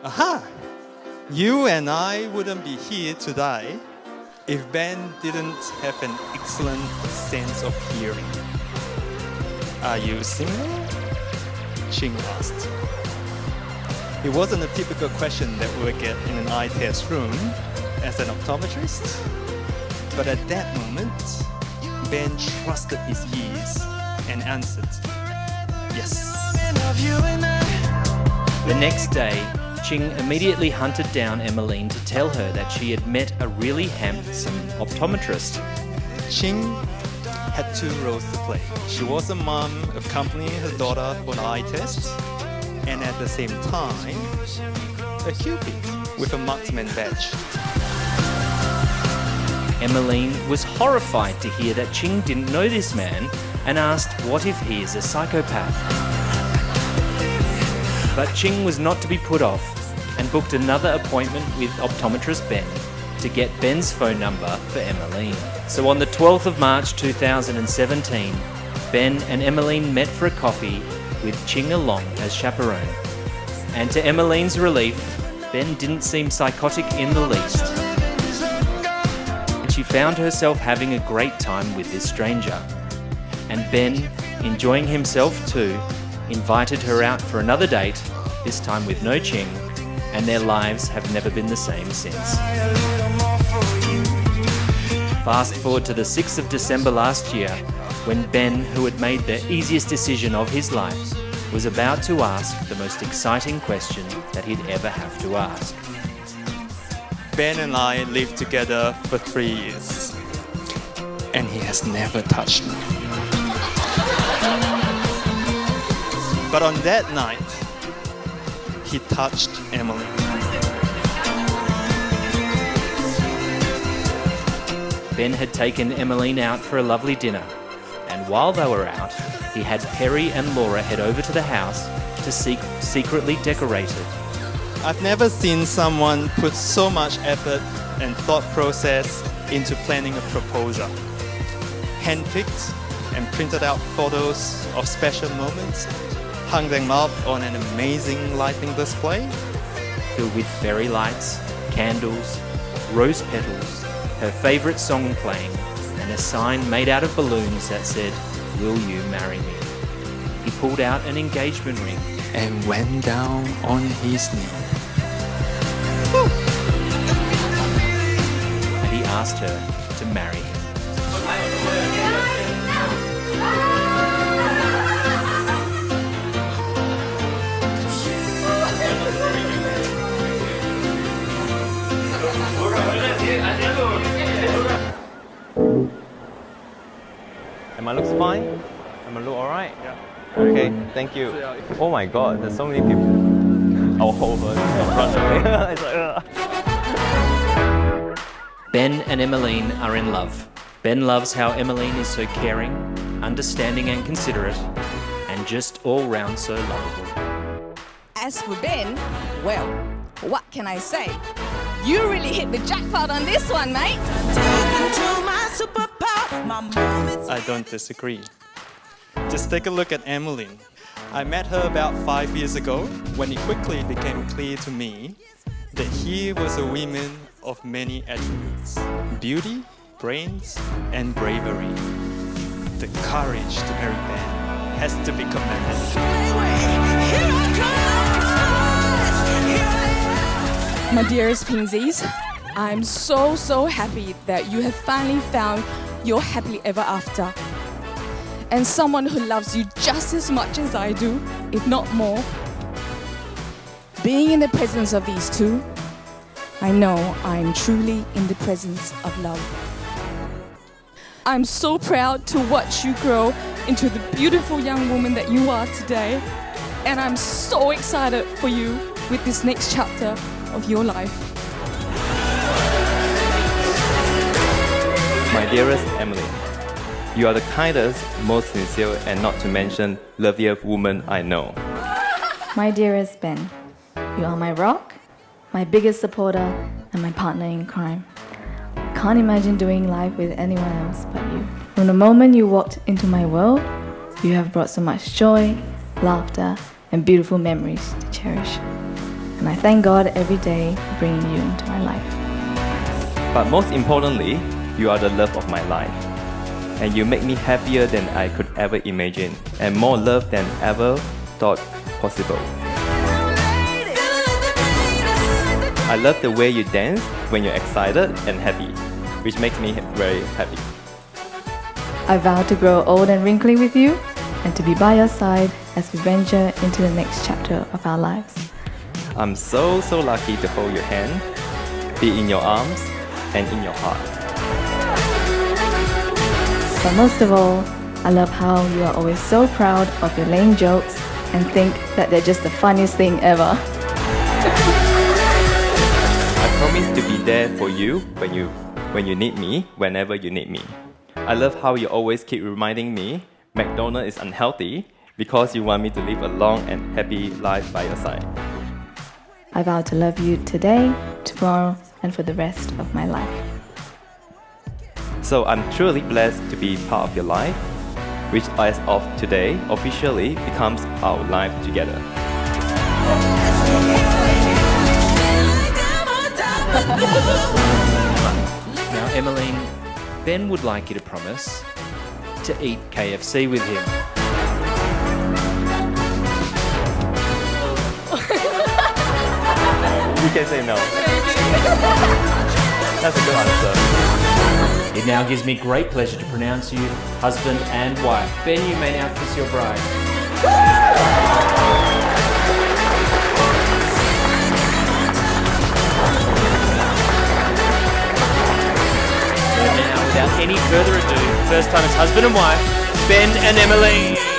Aha! You and I wouldn't be here today if Ben didn't have an excellent sense of hearing. Are you similar? Ching asked. It wasn't a typical question that we would get in an eye test room as an optometrist, but at that moment, Ben trusted his ears and answered, yes. The next day, Ching immediately hunted down Emeline to tell her that she had met a really handsome optometrist. Ching had two roles to play. She was a mom accompanying her daughter for an eye test, and at the same time, a Cupid with a marksman badge. Emeline was horrified to hear that Ching didn't know this man and asked what if he is a psychopath. But Ching was not to be put off and booked another appointment with optometrist Ben to get Ben's phone number for Emeline. So on the 12th of March 2017, Ben and Emeline met for a coffee with Ching along as chaperone. And to Emeline's relief, Ben didn't seem psychotic in the least. And she found herself having a great time with this stranger. And Ben, enjoying himself too, invited her out for another date, this time with no Ching, and their lives have never been the same since. Fast forward to the 6th of December last year, when Ben, who had made the easiest decision of his life, was about to ask the most exciting question that he'd ever have to ask. Ben and I lived together for 3 years, and he has never touched me. But on that night, he touched Emeline. Ben had taken Emeline out for a lovely dinner, and while they were out, he had Perry and Laura head over to the house to secretly decorate it. I've never seen someone put so much effort and thought process into planning a proposal. Handpicked and printed out photos of special moments, hung them up on an amazing lighting display, Filled with fairy lights, candles, rose petals, her favourite song playing, and a sign made out of balloons that said, "Will you marry me?" He pulled out an engagement ring and went down on his knee. and he asked her to marry him. Am I looks fine? Am I look alright? Yeah. Okay, thank you. Oh my god, there's so many people. I'll hold her and run away. It's like, Ben and Emeline are in love. Ben loves how Emeline is so caring, understanding and considerate, and just all round so lovable. As for Ben, well, what can I say? You really hit the jackpot on this one, mate. I don't disagree. Just take a look at Emeline. I met her about 5 years ago when it quickly became clear to me that here was a woman of many attributes: beauty, brains, and bravery. The courage to marry Ben has to be commended. My dearest Pinsies, I'm so happy that you have finally found your happily ever after. And someone who loves you just as much as I do, if not more. Being in the presence of these two, I know I am truly in the presence of love. I'm so proud to watch you grow into the beautiful young woman that you are today. And I'm so excited for you with this next chapter of your life. my dearest Emeline, you are the kindest, most sincere, and not to mention loveliest woman I know. My dearest Ben, you are my rock, my biggest supporter, and my partner in crime. Can't imagine doing life with anyone else but you. From the moment you walked into my world, you have brought so much joy, laughter, and beautiful memories to cherish. And I thank God every day for bringing you into my life. But most importantly, you are the love of my life. And you make me happier than I could ever imagine, and more love than ever thought possible. I love the way you dance when you're excited and happy, which makes me very happy. I vow to grow old and wrinkly with you, and to be by your side as we venture into the next chapter of our lives. I'm so lucky to hold your hand, be in your arms, and in your heart. But most of all, I love how you are always so proud of your lame jokes and think that they're just the funniest thing ever. I promise to be there for you when you need me, whenever you need me. I love how you always keep reminding me McDonald's is unhealthy because you want me to live a long and happy life by your side. I vow to love you today, tomorrow, and for the rest of my life. So I'm truly blessed to be part of your life, which as of today officially becomes our life together. Now, Emeline, Ben would like you to promise to eat KFC with him. You can say no. That's a good answer. It now gives me great pleasure to pronounce you husband and wife. Ben, you may now kiss your bride. So now, without any further ado, first time as husband and wife, Ben and Emeline.